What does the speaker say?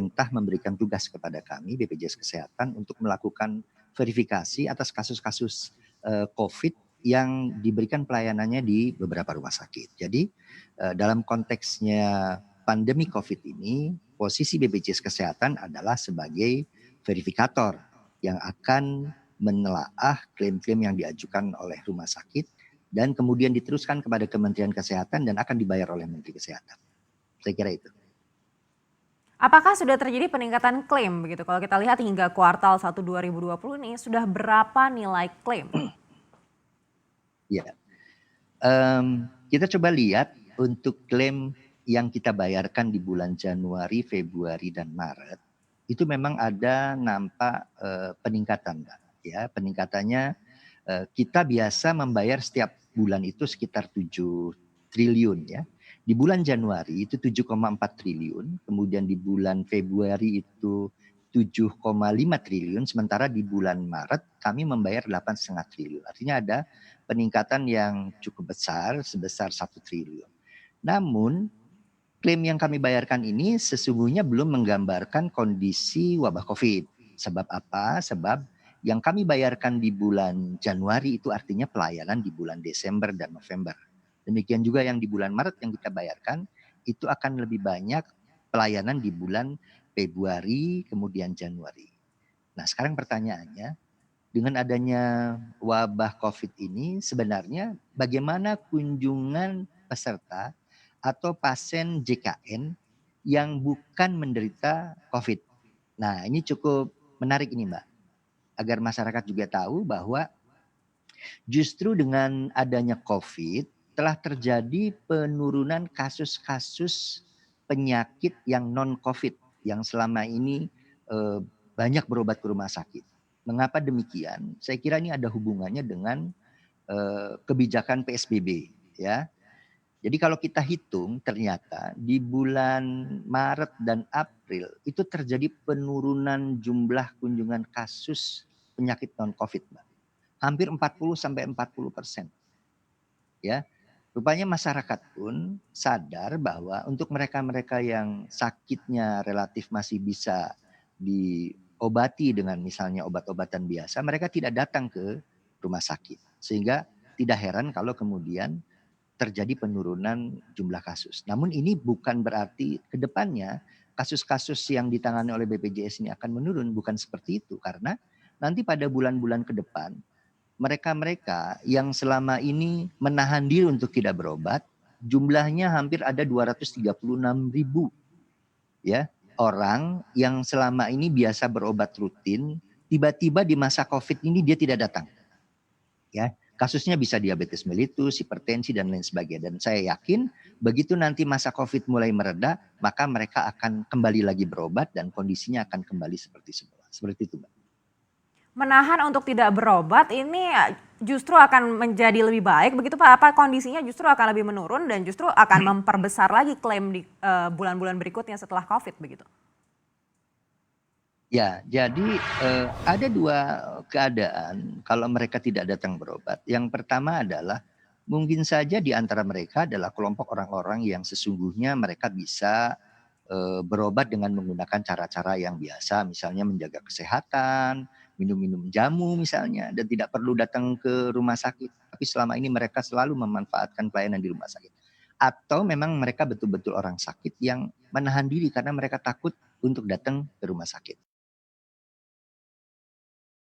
pemerintah memberikan tugas kepada kami BPJS Kesehatan untuk melakukan verifikasi atas kasus-kasus COVID yang diberikan pelayanannya di beberapa rumah sakit. Jadi dalam konteksnya pandemi COVID ini, posisi BPJS Kesehatan adalah sebagai verifikator yang akan menelaah klaim-klaim yang diajukan oleh rumah sakit dan kemudian diteruskan kepada Kementerian Kesehatan dan akan dibayar oleh Menteri Kesehatan. Saya kira itu. Apakah sudah terjadi peningkatan klaim begitu? Kalau kita lihat hingga kuartal 1 2020 ini sudah berapa nilai klaim? Ya, kita coba lihat untuk klaim yang kita bayarkan di bulan Januari, Februari, dan Maret itu memang ada nampak peningkatan, Mbak. Ya, peningkatannya kita biasa membayar setiap bulan itu sekitar 7 triliun ya. Di bulan Januari itu 7,4 triliun, kemudian di bulan Februari itu 7,5 triliun, sementara di bulan Maret kami membayar 8,5 triliun. Artinya ada peningkatan yang cukup besar sebesar 1 triliun. Namun klaim yang kami bayarkan ini sesungguhnya belum menggambarkan kondisi wabah COVID. Sebab apa? Sebab yang kami bayarkan di bulan Januari itu artinya pelayanan di bulan Desember dan November. Demikian juga yang di bulan Maret yang kita bayarkan itu akan lebih banyak pelayanan di bulan Februari kemudian Januari. Nah, sekarang pertanyaannya, dengan adanya wabah COVID ini sebenarnya bagaimana kunjungan peserta atau pasien JKN yang bukan menderita COVID. Nah, ini cukup menarik ini, Mbak, agar masyarakat juga tahu bahwa justru dengan adanya COVID telah terjadi penurunan kasus-kasus penyakit yang non-COVID yang selama ini banyak berobat ke rumah sakit. Mengapa demikian? Saya kira ini ada hubungannya dengan kebijakan PSBB, ya. Jadi kalau kita hitung ternyata di bulan Maret dan April itu terjadi penurunan jumlah kunjungan kasus penyakit non-COVID, Mbak. Hampir 40-40%. Ya, rupanya masyarakat pun sadar bahwa untuk mereka-mereka yang sakitnya relatif masih bisa diobati dengan misalnya obat-obatan biasa, mereka tidak datang ke rumah sakit. Sehingga tidak heran kalau kemudian terjadi penurunan jumlah kasus. Namun ini bukan berarti ke depannya kasus-kasus yang ditangani oleh BPJS ini akan menurun, bukan seperti itu. Karena nanti pada bulan-bulan ke depan, mereka-mereka yang selama ini menahan diri untuk tidak berobat, jumlahnya hampir ada 236.000 ya, orang yang selama ini biasa berobat rutin, tiba-tiba di masa COVID ini dia tidak datang. Ya, kasusnya bisa diabetes mellitus, hipertensi dan lain sebagainya. Dan saya yakin begitu nanti masa COVID mulai mereda, maka mereka akan kembali lagi berobat dan kondisinya akan kembali seperti semula. Seperti itu, Mbak. Menahan untuk tidak berobat ini justru akan menjadi lebih baik begitu Pak? Apa kondisinya justru akan lebih menurun dan justru akan memperbesar lagi klaim di bulan-bulan berikutnya setelah COVID begitu? Ya, jadi ada dua keadaan kalau mereka tidak datang berobat. Yang pertama adalah mungkin saja di antara mereka adalah kelompok orang-orang yang sesungguhnya mereka bisa berobat dengan menggunakan cara-cara yang biasa, misalnya menjaga kesehatan, minum-minum jamu misalnya, dan tidak perlu datang ke rumah sakit. Tapi selama ini mereka selalu memanfaatkan pelayanan di rumah sakit. Atau memang mereka betul-betul orang sakit yang menahan diri karena mereka takut untuk datang ke rumah sakit.